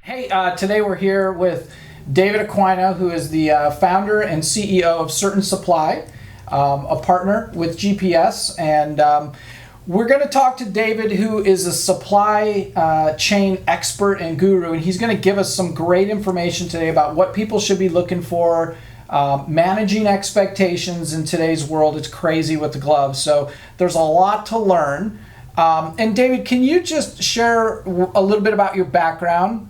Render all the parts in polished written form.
Hey, today we're here with David Aquino, who is the founder and CEO of Certain Supply, a partner with GPS. And we're going to talk to David, who is a supply chain expert and guru. And he's going to give us some great information today about what people should be looking for, managing expectations in today's world. It's crazy with the gloves. So there's a lot to learn. And David, can you just share a little bit about your background,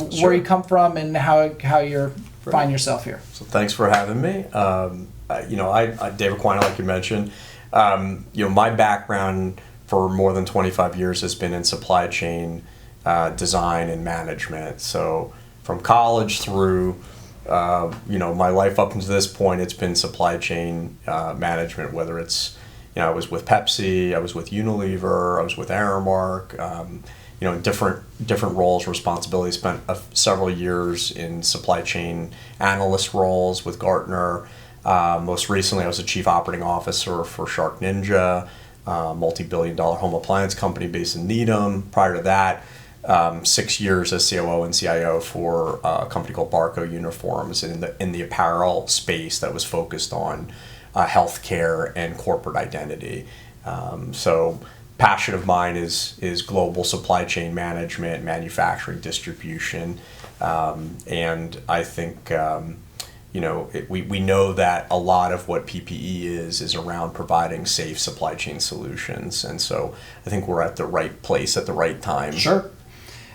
Sure. where you come from, and how you find yourself here? So thanks for having me. David Aquino, like you mentioned, my background for more than 25 years has been in supply chain design and management. So from college through, my life up until this point, it's been supply chain management, whether it's I was with Pepsi, I was with Unilever, I was with Aramark, in different roles, responsibilities. Spent several years in supply chain analyst roles with Gartner. Most recently, I was a chief operating officer for Shark Ninja, multi-billion-dollar home appliance company based in Needham. Prior to that, 6 years as COO and CIO for a company called Barco Uniforms in the apparel space that was focused on healthcare and corporate identity. So passion of mine is global supply chain management, manufacturing, distribution, and I think we know that a lot of what PPE is around providing safe supply chain solutions, and so I think we're at the right place at the right time. Sure.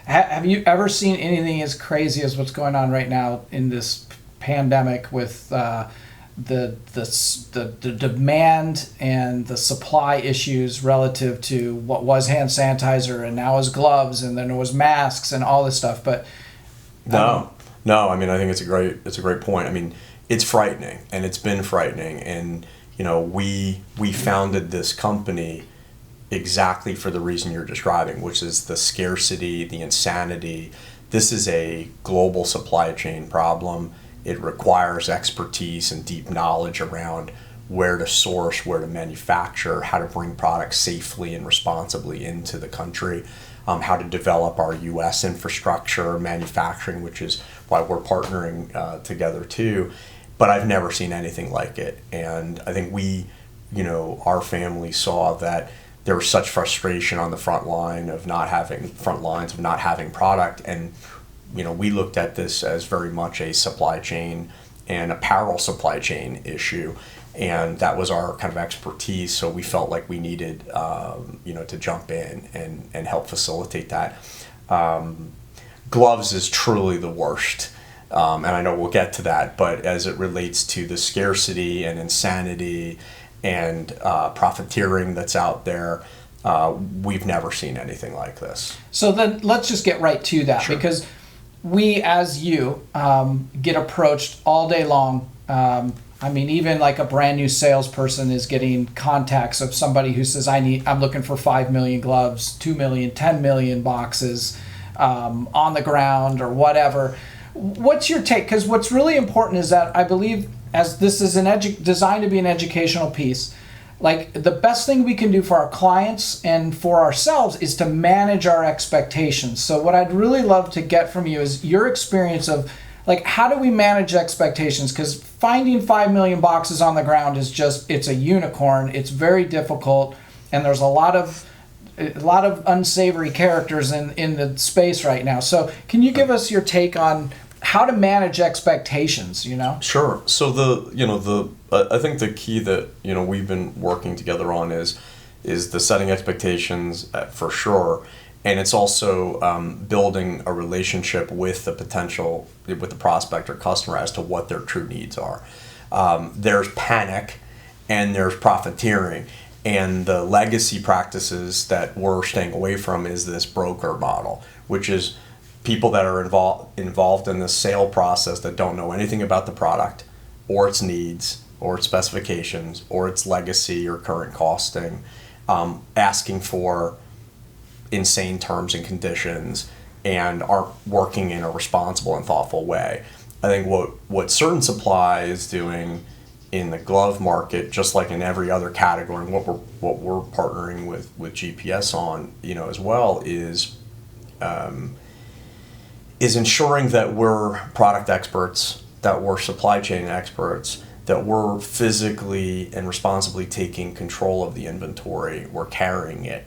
Have you ever seen anything as crazy as what's going on right now in this pandemic with the demand and the supply issues relative to what was hand sanitizer and now is gloves, and then it was masks and all this stuff? But No. I mean, I think it's a great point. I mean, it's frightening, and it's been frightening, and we founded this company exactly for the reason you're describing, which is the scarcity, the insanity. This is a global supply chain problem. It requires expertise and deep knowledge around where to source, where to manufacture, how to bring products safely and responsibly into the country, how to develop our U.S. infrastructure, manufacturing, which is why we're partnering together too. But I've never seen anything like it. And I think our family saw that there was such frustration on the front lines of not having product. And we looked at this as very much a supply chain and apparel supply chain issue, and that was our kind of expertise. So we felt like we needed, to jump in and help facilitate that. Gloves is truly the worst, and I know we'll get to that. But as it relates to the scarcity and insanity and profiteering that's out there, we've never seen anything like this. So then let's just get right to that. Sure. Because we, as you, get approached all day long. Even like a brand new salesperson is getting contacts of somebody who says, I'm looking for 5 million gloves, 2 million, 10 million boxes on the ground or whatever. What's your take? Because what's really important is that I believe, as this is designed to be an educational piece, like the best thing we can do for our clients and for ourselves is to manage our expectations. So what I'd really love to get from you is your experience of, like, how do we manage expectations? Because finding 5 million boxes on the ground it's a unicorn. It's very difficult, and there's a lot of unsavory characters in the space right now. So can you give us your take on how to manage expectations? Sure. So I think the key that we've been working together on is the setting expectations for sure, and it's also building a relationship with the prospect or customer as to what their true needs are. There's panic and there's profiteering, and the legacy practices that we're staying away from is this broker model, which is people that are involved in the sale process that don't know anything about the product or its needs or its specifications or its legacy or current costing, asking for insane terms and conditions, and aren't working in a responsible and thoughtful way. I think what Certain Supply is doing in the glove market, just like in every other category, and what we're partnering with GPS on, as well, is is ensuring that we're product experts, that we're supply chain experts, that we're physically and responsibly taking control of the inventory, we're carrying it,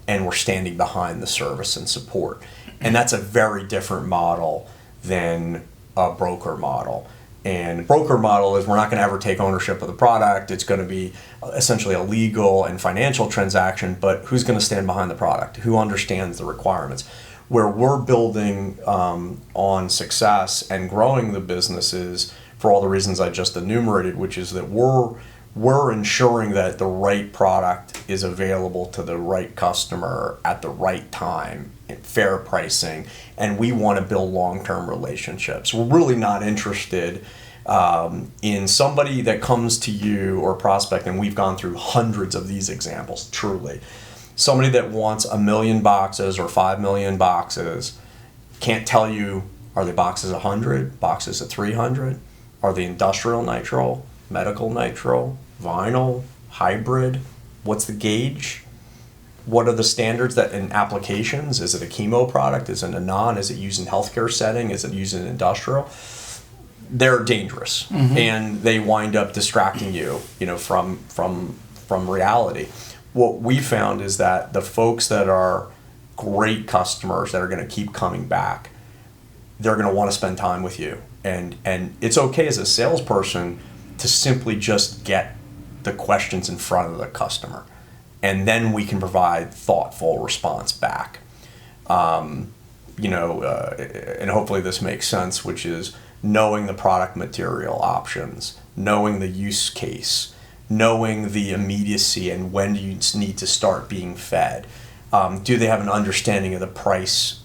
and we're standing behind the service and support. And that's a very different model than a broker model. And broker model is we're not going to ever take ownership of the product. It's going to be essentially a legal and financial transaction, but who's going to stand behind the product? Who understands the requirements? Where we're building on success and growing the businesses for all the reasons I just enumerated, which is that we're ensuring that the right product is available to the right customer at the right time, at fair pricing, and we want to build long-term relationships. We're really not interested in somebody that comes to you or prospect, and we've gone through hundreds of these examples, truly. Somebody that wants 1 million boxes or 5 million boxes can't tell you, are they boxes 100, boxes of 300? Are they industrial nitrile, medical nitrile, vinyl, hybrid? What's the gauge? What are the standards that in applications? Is it a chemo product? Is it a non? Is it used in healthcare setting? Is it used in industrial? They're dangerous, and they wind up distracting you, from reality. What we found is that the folks that are great customers that are going to keep coming back, they're going to want to spend time with you. And it's okay as a salesperson to simply just get the questions in front of the customer. And then we can provide thoughtful response back. And hopefully this makes sense, which is knowing the product material options, knowing the use case, knowing the immediacy and when do you need to start being fed. Do they have an understanding of the price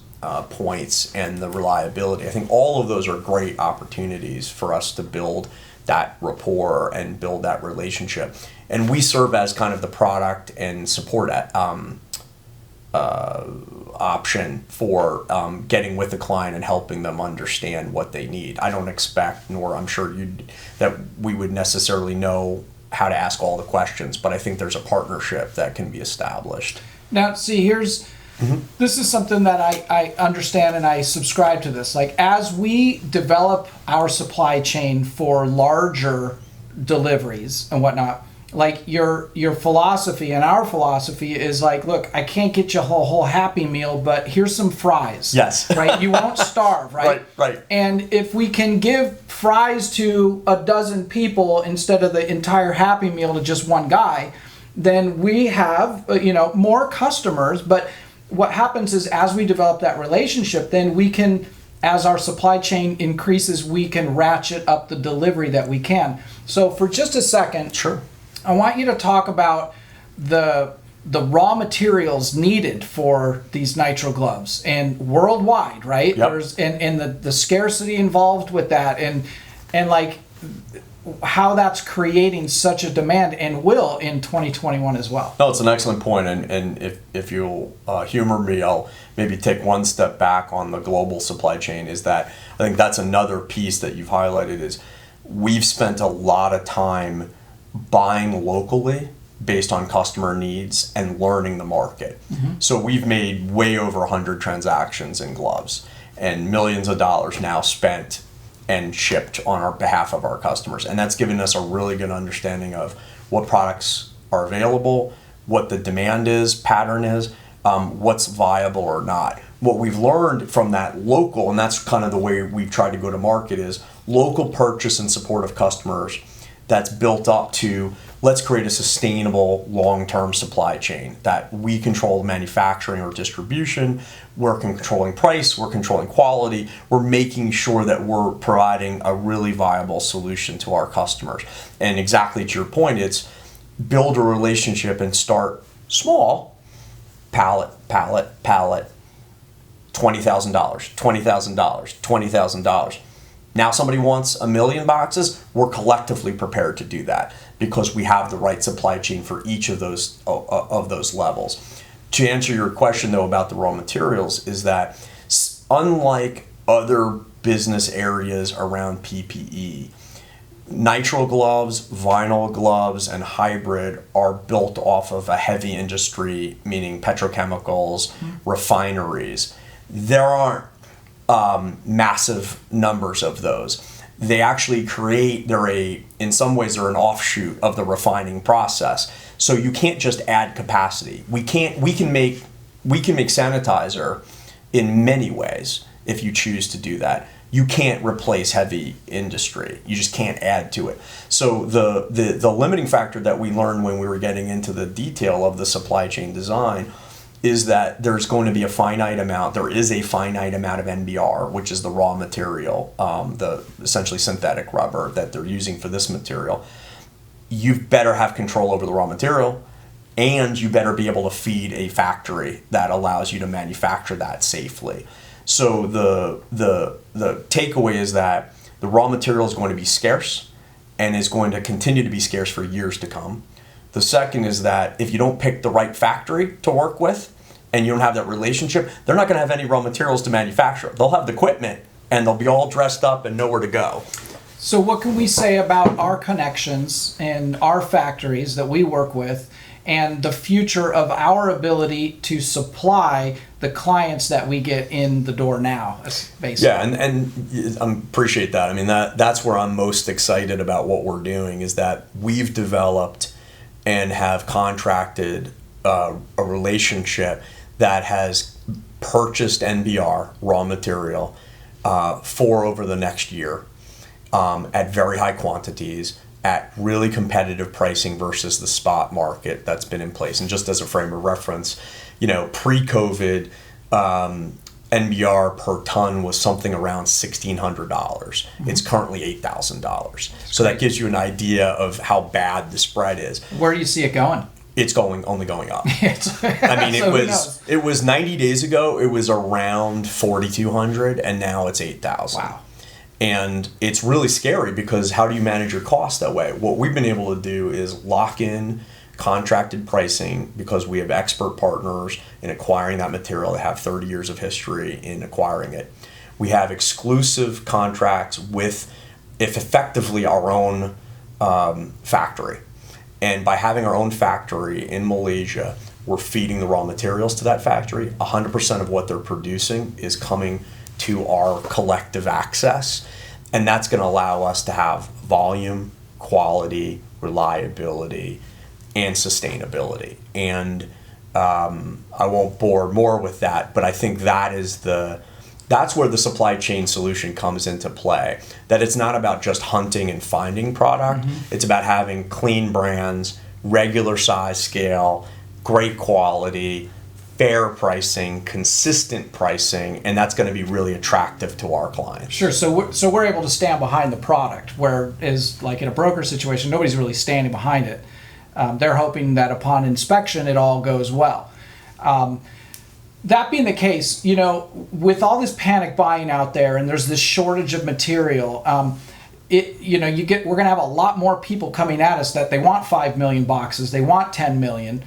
points and the reliability? I think all of those are great opportunities for us to build that rapport and build that relationship. And we serve as kind of the product and support option for getting with the client and helping them understand what they need. I don't expect, nor I'm sure that we would necessarily know how to ask all the questions, but I think there's a partnership that can be established. Now, see, this is something that I understand, and I subscribe to this. Like, as we develop our supply chain for larger deliveries and whatnot, like your philosophy and our philosophy is like, look, I can't get you a whole Happy Meal, but here's some fries. Yes. Right? You won't starve, right? Right. And if we can give fries to a dozen people instead of the entire Happy Meal to just one guy, then we have, more customers. But what happens is, as we develop that relationship, then we can, as our supply chain increases, we can ratchet up the delivery that we can. So for just a second, sure, I want you to talk about the raw materials needed for these nitrile gloves, and worldwide, right? Yep. And the scarcity involved with that, and like how that's creating such a demand, and will in 2021 as well. No, it's an excellent point, and if you'll humor me, I'll maybe take one step back on the global supply chain. Is that I think that's another piece that you've highlighted, is we've spent a lot of time buying locally based on customer needs and learning the market. So we've made way over 100 transactions in gloves, and millions of dollars now spent and shipped on our behalf of our customers. And that's given us a really good understanding of what products are available, what the demand is, pattern is, what's viable or not. What we've learned from that local, and that's kind of the way we've tried to go to market, is local purchase and support of customers that's built up to, let's create a sustainable long-term supply chain that we control manufacturing or distribution, we're controlling price, we're controlling quality, we're making sure that we're providing a really viable solution to our customers. And exactly to your point, it's build a relationship and start small, pallet, $20,000, $20,000. Now somebody wants 1 million boxes, we're collectively prepared to do that because we have the right supply chain for each of those levels. To answer your question though about the raw materials, is that unlike other business areas around PPE, nitrile gloves, vinyl gloves, and hybrid are built off of a heavy industry, meaning petrochemicals, refineries. There aren't massive numbers of those. They actually create, in some ways they're an offshoot of the refining process. So you can't just add capacity. We can make sanitizer in many ways if you choose to do that. You can't replace heavy industry. You just can't add to it. So the limiting factor that we learned when we were getting into the detail of the supply chain design is that there's going to be a finite amount. There is a finite amount of NBR, which is the raw material, the essentially synthetic rubber that they're using for this material. You better have control over the raw material, and you better be able to feed a factory that allows you to manufacture that safely. So the takeaway is that the raw material is going to be scarce and is going to continue to be scarce for years to come. The second is that if you don't pick the right factory to work with and you don't have that relationship, they're not going to have any raw materials to manufacture. They'll have the equipment and they'll be all dressed up and know where to go. So what can we say about our connections and our factories that we work with and the future of our ability to supply the clients that we get in the door now, basically? Yeah, and I appreciate that. I mean, that's where I'm most excited about what we're doing, is that we've developed and have contracted a relationship that has purchased NBR, raw material, for over the next year at very high quantities, at really competitive pricing versus the spot market that's been in place. And just as a frame of reference, pre-COVID, NBR per ton was something around $1,600. Mm-hmm. It's currently $8,000. So that gives you an idea of how bad the spread is. Where do you see it going? It's only going up. I mean, it was 90 days ago, it was around 4,200, and now it's 8,000. Wow. And it's really scary, because how do you manage your costs that way? What we've been able to do is lock in contracted pricing, because we have expert partners in acquiring that material that have 30 years of history in acquiring it. We have exclusive contracts with, if effectively, our own factory. And by having our own factory in Malaysia, we're feeding the raw materials to that factory. 100% of what they're producing is coming to our collective access. And that's going to allow us to have volume, quality, reliability, and sustainability. And I won't bore more with that, but I think that's where the supply chain solution comes into play. That it's not about just hunting and finding product. Mm-hmm. It's about having clean brands, regular size scale, great quality, fair pricing, consistent pricing, and that's going to be really attractive to our clients. Sure. So we're able to stand behind the product, whereas like in a broker situation, nobody's really standing behind it. They're hoping that upon inspection, it all goes well. That being the case, with all this panic buying out there, and there's this shortage of material, we're going to have a lot more people coming at us that they want 5 million boxes, they want 10 million.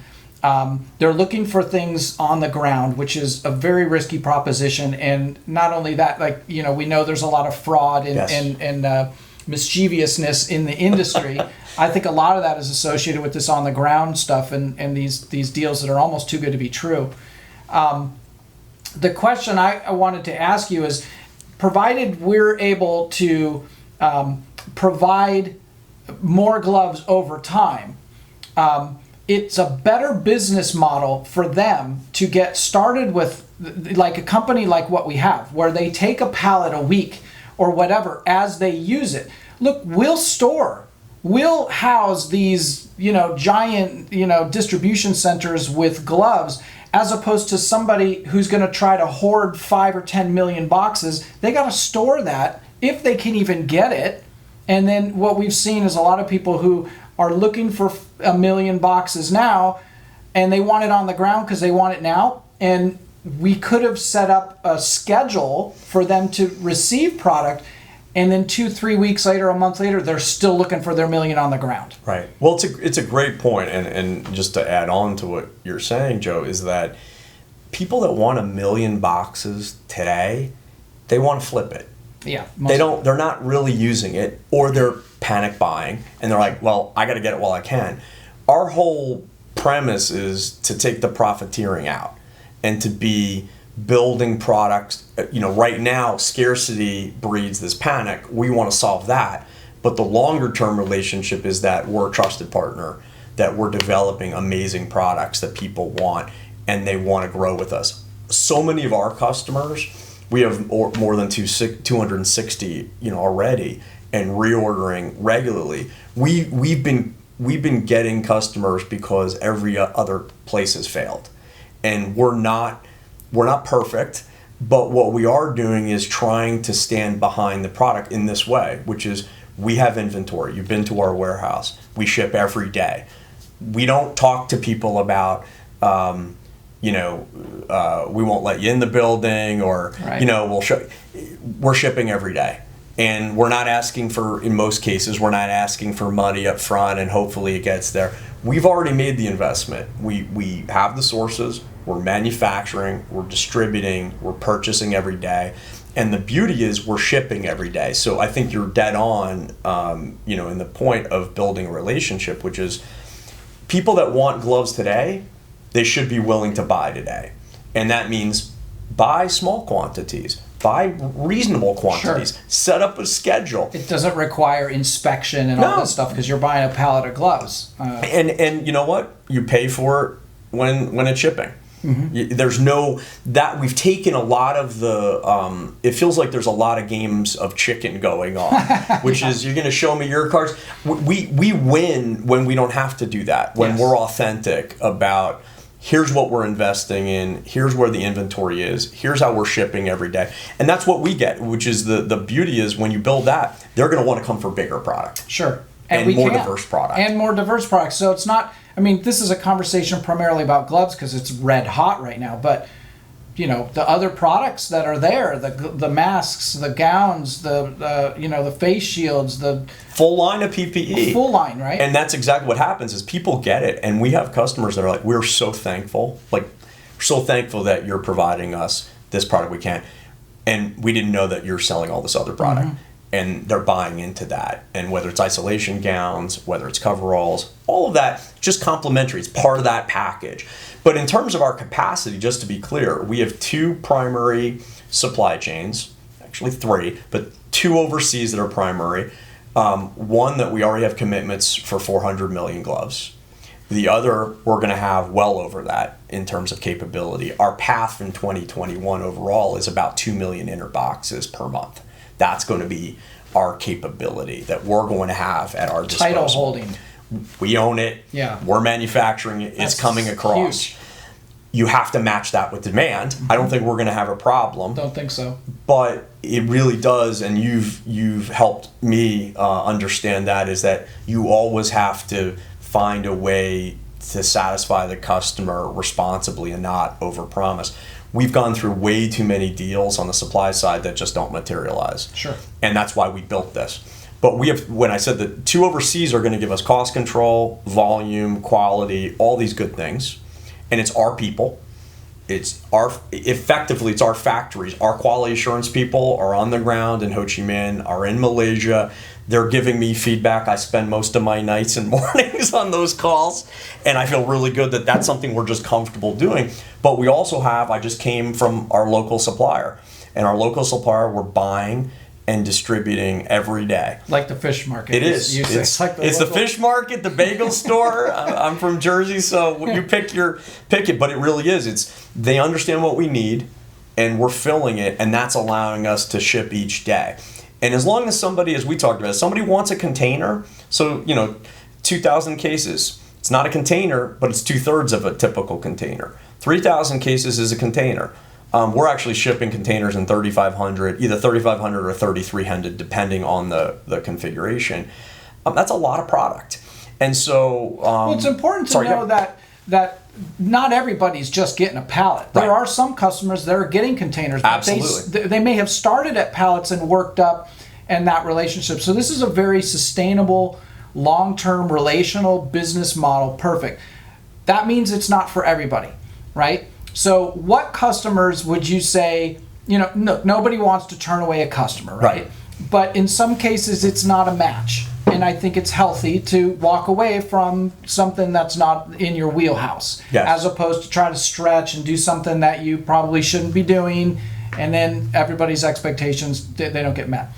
They're looking for things on the ground, which is a very risky proposition. And not only that, we know there's a lot of fraud and mischievousness in the industry. I think a lot of that is associated with this on the ground stuff and these deals that are almost too good to be true. The question I wanted to ask you is, provided we're able to provide more gloves over time, it's a better business model for them to get started with, like a company like what we have, where they take a pallet a week or whatever as they use it. Look, we'll house these, giant, distribution centers with gloves, as opposed to somebody who's going to try to hoard 5 or 10 million boxes. They got to store that if they can even get it. And then what we've seen is a lot of people who are looking for 1 million boxes now, and they want it on the ground because they want it now. And we could have set up a schedule for them to receive product, and then 2-3 weeks later, a month later, they're still looking for their 1 million on the ground. Right. Well, it's a great point, and just to add on to what you're saying, Joe, is that people that want 1 million boxes today, they want to flip it. Yeah. They're not really using it, or they're panic buying, and they're like, well, I got to get it while I can. Our whole premise is to take the profiteering out and to be building products. Right now, scarcity breeds this panic. We want to solve that. But the longer term relationship is that we're a trusted partner, that we're developing amazing products that people want and they want to grow with us. So many of our customers, we have more than 260 already, and reordering regularly. We've been getting customers because every other place has failed. And we're not perfect, but what we are doing is trying to stand behind the product in this way, which is we have inventory. You've been to our warehouse. We ship every day. We don't talk to people about, we won't let you in the building, or, right. We're shipping every day. And we're not asking for, in most cases, we're not asking for money up front and hopefully it gets there. We've already made the investment. We have the sources, we're manufacturing, we're distributing, we're purchasing every day. And the beauty is we're shipping every day. So I think you're dead on, in the point of building a relationship, which is people that want gloves today, they should be willing to buy today. And that means buy small quantities, buy reasonable quantities, sure. Set up a schedule. It doesn't require inspection and all that stuff because you're buying a pallet of gloves. And you know what? You pay for it when it's shipping. Mm-hmm. There's that we've taken a lot of the it feels like there's a lot of games of chicken going on, which is you're going to show me your cards. We win when we don't have to do that, when yes. we're authentic about here's what we're investing in, here's where the inventory is, here's how we're shipping every day. And that's what we get, which is the beauty is when you build that, they're going to want to come for bigger product. Sure. And more diverse product. And more diverse products. So it's not, this is a conversation primarily about gloves because it's red hot right now, but the other products that are there, the masks, the gowns, the face shields, the full line of PPE. Full line, right? And that's exactly what happens is people get it. And we have customers that are like, we're so thankful. We're so thankful that you're providing us this product we can't. And we didn't know that you're selling all this other product. Mm-hmm. And they're buying into that. And whether it's isolation gowns, whether it's coveralls, all of that, just complementary. It's part of that package. But in terms of our capacity, just to be clear, we have 2 primary supply chains, actually 3, but 2 overseas that are primary. One that we already have commitments for 400 million gloves. The other, we're going to have well over that in terms of capability. Our path in 2021 overall is about 2 million inner boxes per month. That's going to be our capability that we're going to have at our disposal. Title holding. We own it. Yeah. We're manufacturing it. It's coming across. Huge. You have to match that with demand. Mm-hmm. I don't think we're going to have a problem. Don't think so. But it really does, and you've helped me understand that, is that you always have to find a way to satisfy the customer responsibly and not overpromise. We've gone through way too many deals on the supply side that just don't materialize. Sure. And that's why we built this. But we have, when I said that 2 overseas are going to give us cost control, volume, quality, all these good things. And it's our people. It's our factories. Our quality assurance people are on the ground in Ho Chi Minh, are in Malaysia. They're giving me feedback. I spend most of my nights and mornings on those calls, and I feel really good that that's something we're just comfortable doing. But we also I just came from our local supplier, and our local supplier we're buying and distributing every day. Like the fish market. It is. It's the fish market, the bagel store. I'm from Jersey, so you pick it, but it really is. They understand what we need, and we're filling it, and that's allowing us to ship each day. And as long as somebody, as we talked about, somebody wants a container, so 2,000 cases. It's not a container, but it's 2/3 of a typical container. 3,000 cases is a container. We're actually shipping containers in 3,500, either 3,500 or 3,300, depending on the configuration. That's a lot of product. And so... it's important to know that not everybody's just getting a pallet. There are some customers that are getting containers, but they may have started at pallets and worked up and that relationship. So this is a very sustainable, long-term relational business model. Perfect. That means it's not for everybody, right? So what customers would you say, nobody wants to turn away a customer, right? But in some cases it's not a match. and I think it's healthy to walk away from something that's not in your wheelhouse, as opposed to try to stretch and do something that you probably shouldn't be doing, and then everybody's expectations, they don't get met.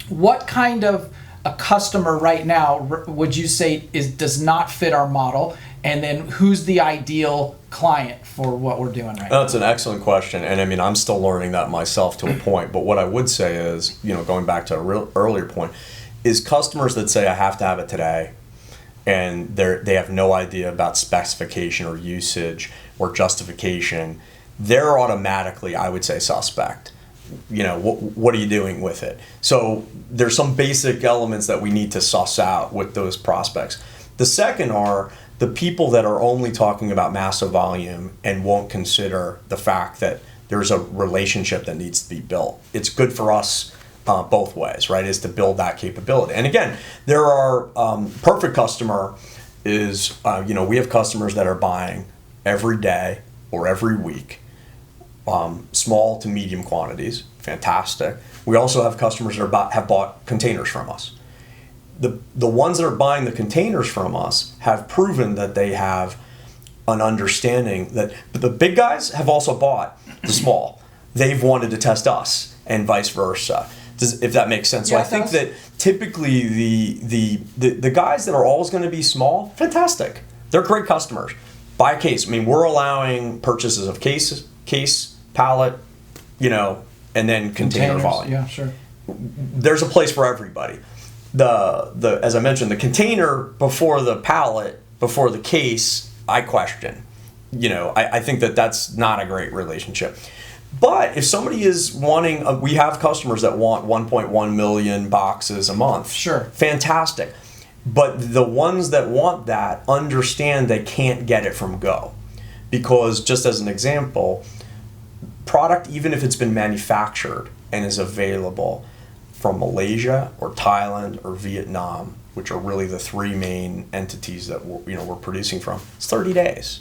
What kind of a customer right now would you say does not fit our model, and then who's the ideal client for what we're doing right now? That's an excellent question, and I mean, I'm still learning that myself to a point, but what I would say is, going back to a real earlier point, is customers that say I have to have it today, and they have no idea about specification or usage or justification, they're automatically, I would say, suspect. What are you doing with it? So there's some basic elements that we need to suss out with those prospects. The second are the people that are only talking about massive volume and won't consider the fact that there's a relationship that needs to be built. It's good for us both ways, right, is to build that capability. And again, there are perfect customer is, we have customers that are buying every day or every week, small to medium quantities, fantastic. We also have customers that have bought containers from us. The ones that are buying the containers from us have proven that they have an understanding that the big guys have also bought the small. They've wanted to test us and vice versa. If that makes sense. So I think that typically the guys that are always going to be small, fantastic. They're great customers. By case, I mean, we're allowing purchases of case, pallet, and then container volume. Yeah, sure. There's a place for everybody. As I mentioned, the container before the pallet, before the case, I question. I think that's not a great relationship. But if somebody is wanting, we have customers that want 1.1 million boxes a month. Sure. Fantastic. But the ones that want that understand they can't get it from Go. Because just as an example, product, even if it's been manufactured and is available from Malaysia or Thailand or Vietnam, which are really the three main entities that we're producing from, it's 30 days.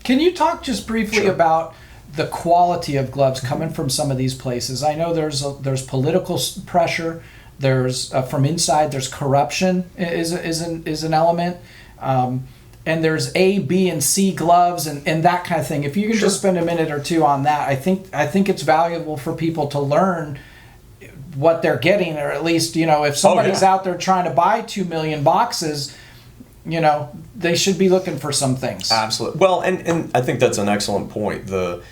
Can you talk just briefly about the quality of gloves coming from some of these places? I know there's political pressure. There's from inside. There's corruption is an element, and there's A, B, and C gloves and that kind of thing. If you can just spend a minute or two on that, I think it's valuable for people to learn what they're getting, or at least if somebody's out there trying to buy 2 million boxes, they should be looking for some things. Absolutely. Well, and I think that's an excellent point. The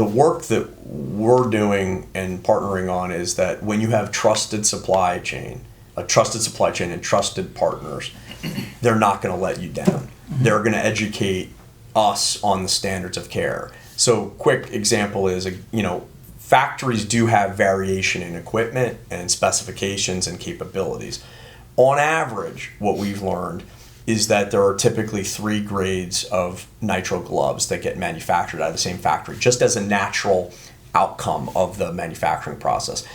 work that we're doing and partnering on is that when you have a trusted supply chain and trusted partners, they're not going to let you down. Mm-hmm. They're going to educate us on the standards of care. So quick example is, factories do have variation in equipment and specifications and capabilities. On average, what we've learned is that there are typically 3 grades of nitrile gloves that get manufactured out of the same factory, just as a natural outcome of the manufacturing process.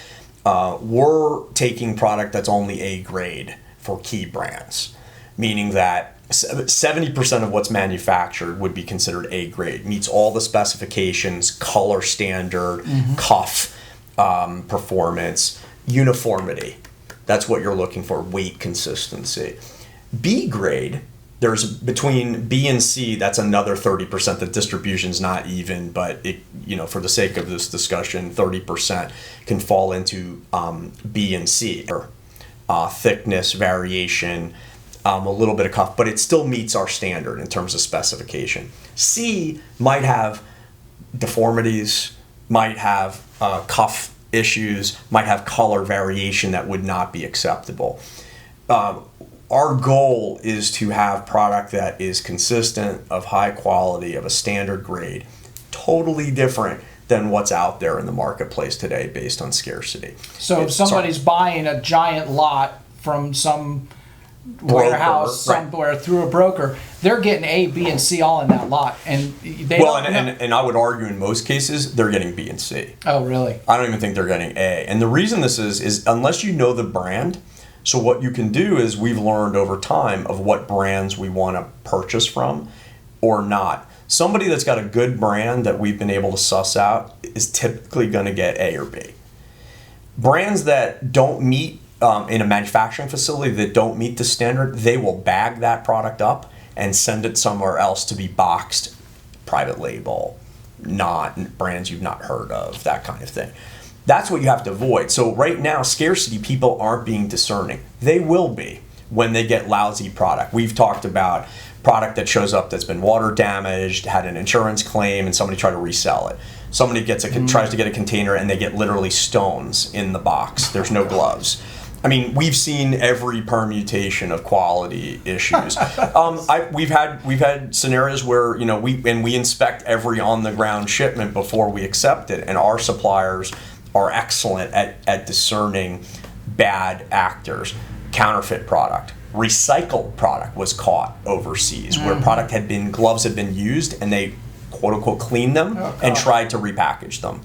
We're taking product that's only A grade for key brands, meaning that 70% of what's manufactured would be considered A grade, meets all the specifications, color standard, cuff performance, uniformity. That's what you're looking for, weight consistency. B grade, there's between B and C, that's another 30%. The distribution's not even, but it, for the sake of this discussion, 30% can fall into B and C, or thickness, variation, a little bit of cuff, but it still meets our standard in terms of specification. C might have deformities, might have cuff issues, might have color variation that would not be acceptable. Our goal is to have product that is consistent, of high quality, of a standard grade, totally different than what's out there in the marketplace today based on scarcity. So if somebody's buying a giant lot from some warehouse somewhere through a broker, they're getting A, B, and C all in that lot, and and I would argue in most cases they're getting B and C. Oh, really? I don't even think they're getting A. And the reason this is unless you know the brand. So what you can do is, we've learned over time of what brands we want to purchase from or not. Somebody that's got a good brand that we've been able to suss out is typically going to get A or B. Brands that don't meet in a manufacturing facility that don't meet the standard, they will bag that product up and send it somewhere else to be boxed, private label, not brands you've not heard of, that kind of thing. That's what you have to avoid. So right now, scarcity, people aren't being discerning. They will be when they get lousy product. We've talked about product that shows up that's been water damaged, had an insurance claim, and somebody tried to resell it. Somebody tries to get a container and they get literally stones in the box. There's no gloves. I mean, we've seen every permutation of quality issues. We've had scenarios where we inspect every on the ground shipment before we accept it, and our suppliers are excellent at discerning bad actors. Counterfeit product, recycled product was caught overseas, where gloves had been used, and they quote unquote cleaned them and tried to repackage them.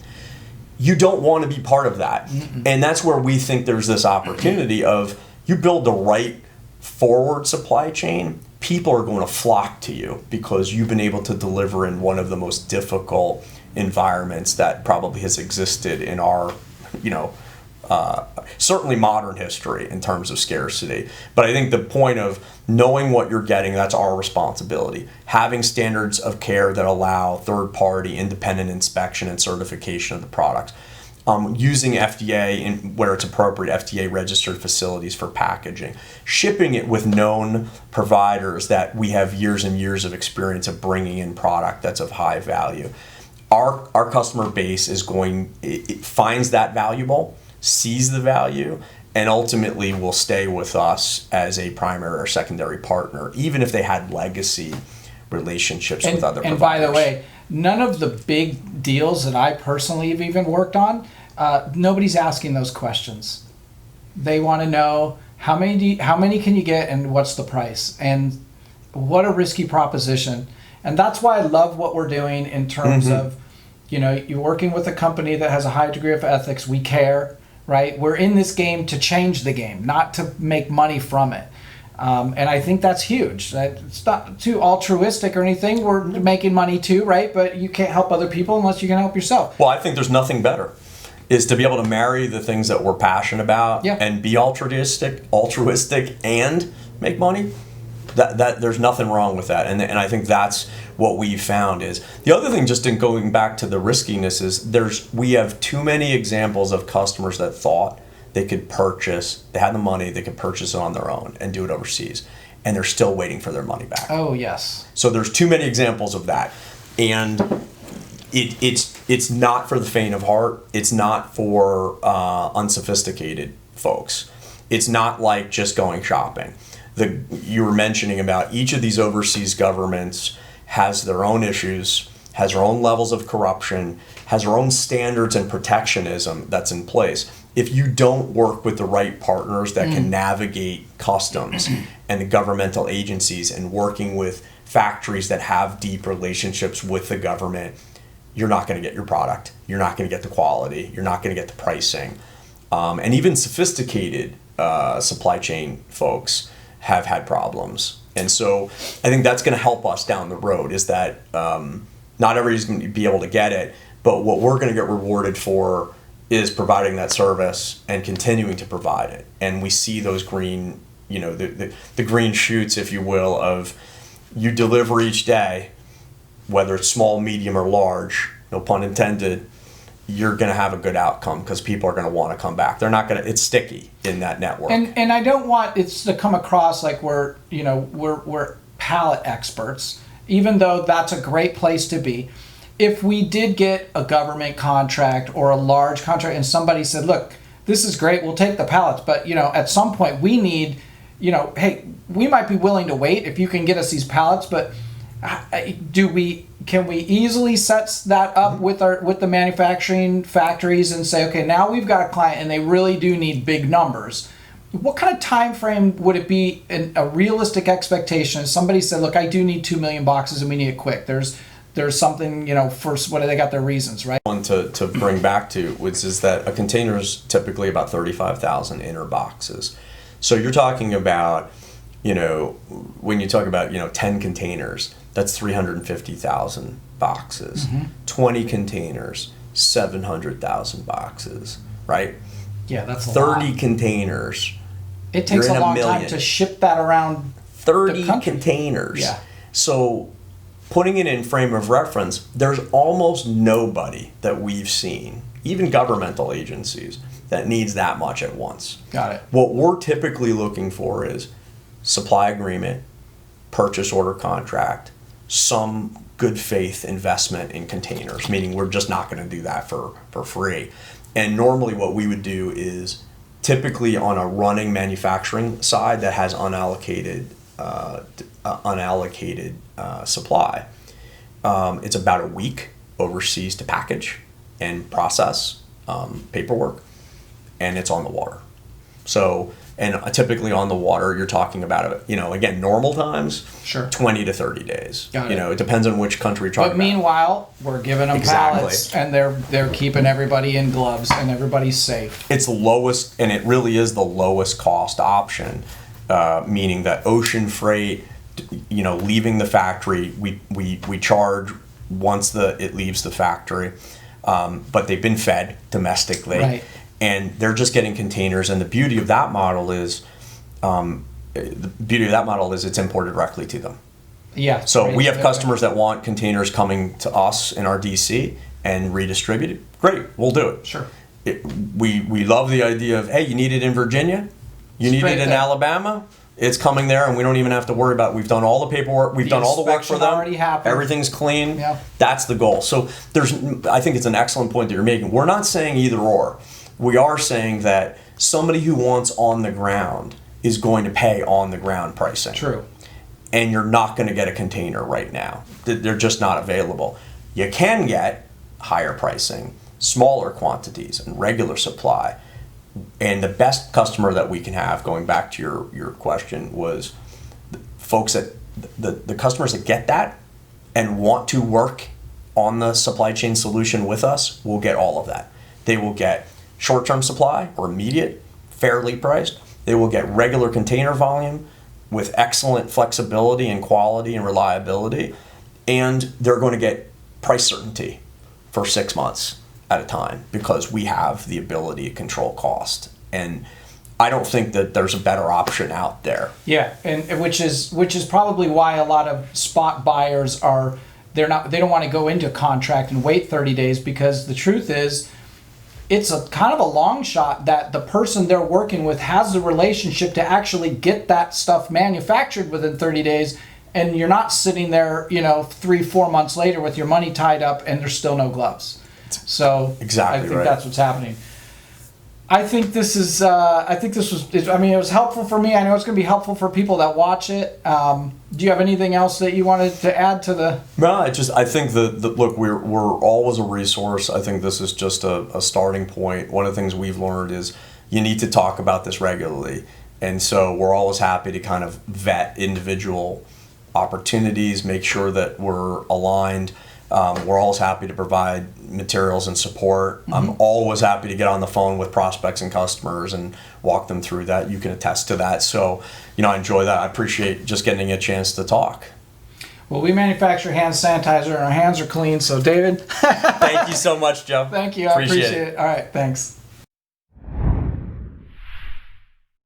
You don't want to be part of that. And that's where we think there's this opportunity of, you build the right forward supply chain, people are going to flock to you because you've been able to deliver in one of the most difficult environments that probably has existed in our, certainly modern history in terms of scarcity. But I think the point of knowing what you're getting, that's our responsibility. Having standards of care that allow third-party independent inspection and certification of the products. Using FDA, where it's appropriate, FDA-registered facilities for packaging. Shipping it with known providers that we have years and years of experience of bringing in product that's of high value. Our customer base it finds that valuable, sees the value, and ultimately will stay with us as a primary or secondary partner, even if they had legacy relationships with other providers. And by the way, none of the big deals that I personally have even worked on, nobody's asking those questions. They want to know how many can you get and what's the price, and what a risky proposition. And that's why I love what we're doing in terms of, you're working with a company that has a high degree of ethics. We care, right? We're in this game to change the game, not to make money from it. And I think that's huge. It's not too altruistic or anything. We're making money too, right? But you can't help other people unless you can help yourself. Well, I think there's nothing better, is to be able to marry the things that we're passionate about and be altruistic and make money. That there's nothing wrong with that, and I think that's what we found. Is the other thing, just in going back to the riskiness, is we have too many examples of customers that thought they had the money, they could purchase it on their own and do it overseas, and they're still waiting for their money back. Oh yes. So there's too many examples of that, and it's not for the faint of heart. It's not for unsophisticated folks. It's not like just going shopping. You were mentioning about each of these overseas governments has their own issues, has their own levels of corruption, has their own standards and protectionism that's in place. If you don't work with the right partners that can navigate customs and the governmental agencies, and working with factories that have deep relationships with the government, you're not going to get your product. You're not going to get the quality. You're not going to get the pricing. And even sophisticated supply chain folks have had problems. And so I think that's going to help us down the road, is that not everybody's going to be able to get it, but what we're going to get rewarded for is providing that service and continuing to provide it. And we see those green, the green shoots, if you will, of you deliver each day, whether it's small, medium, or large, no pun intended, you're going to have a good outcome because people are going to want to come back. They're not going to, it's sticky in that network. And I don't want it to come across like we're pallet experts, even though that's a great place to be. If we did get a government contract or a large contract and somebody said, look, this is great, we'll take the pallets, but at some point we need, hey, we might be willing to wait if you can get us these pallets, but can we easily set that up with the manufacturing factories and say, okay, now we've got a client and they really do need big numbers. What kind of time frame would it be a realistic expectation? Somebody said, look, I do need 2 million boxes and we need it quick. There's something, for what they got their reasons, right? One to bring back to, which is that a container is typically about 35,000 inner boxes. So you're talking about, when you talk about, 10 containers, that's 350,000 boxes. 20 containers, 700,000 boxes, right? Yeah, that's a 30 lot. containers. It takes You're a in a long time million. to ship that around 30 the country. containers. Yeah. So putting it in frame of reference, there's almost nobody that we've seen, even governmental agencies, that needs that much at once. Got it. What we're typically looking for is supply agreement, purchase order contract, some good faith investment in containers, meaning we're just not going to do that for free. And normally what we would do is typically on a running manufacturing side that has unallocated supply, it's about a week overseas to package and process paperwork, and it's on the water. So, and typically on the water, you're talking about, again, normal times, Sure. 20 to 30 days. Got it. It depends on which country you're talking But about. meanwhile, we're giving them Exactly. pallets, and they're keeping everybody in gloves, and everybody's safe. It's the lowest, and it really is the lowest cost option, meaning that ocean freight, leaving the factory, we charge once it leaves the factory, but they've been fed domestically. Right. And they're just getting containers, and the beauty of that model is, it's imported directly to them. Yeah. So right. we have customers that want containers coming to us in our DC and redistributed. Great, we'll do it. Sure. We love the idea of, hey, you need it in Virginia, you need Straight it in there. Alabama. It's coming there, and we don't even have to worry about it. We've done all the paperwork. We've done all the work for inspection them. already happened. Everything's clean. Yeah. That's the goal. So I think it's an excellent point that you're making. We're not saying either or. We are saying that somebody who wants on the ground is going to pay on the ground pricing. True. And you're not going to get a container right now. They're just not available. You can get higher pricing, smaller quantities, and regular supply. And the best customer that we can have, going back to your question, was folks that the customers that get that and want to work on the supply chain solution with us will get all of that. They will get short-term supply or immediate, fairly priced. They will get regular container volume with excellent flexibility and quality and reliability. And they're going to get price certainty for 6 months at a time because we have the ability to control cost. And I don't think that there's a better option out there. Yeah, and which is probably why a lot of spot buyers they don't want to go into a contract and wait 30 days, because the truth is it's a kind of a long shot that the person they're working with has the relationship to actually get that stuff manufactured within 30 days, and you're not sitting there 3-4 months later with your money tied up and there's still no gloves. So Exactly I think right. that's what's happening. I think this is. It was helpful for me. I know it's going to be helpful for people that watch it. Do you have anything else that you wanted to add to the? No, I think look, we're always a resource. I think this is just a starting point. One of the things we've learned is you need to talk about this regularly, and so we're always happy to kind of vet individual opportunities, make sure that we're aligned. We're always happy to provide materials and support. Mm-hmm. I'm always happy to get on the phone with prospects and customers and walk them through that. You can attest to that. So, I enjoy that. I appreciate just getting a chance to talk. Well, we manufacture hand sanitizer and our hands are clean. So, David. Thank you so much, Joe. Thank you. I appreciate it. All right. Thanks.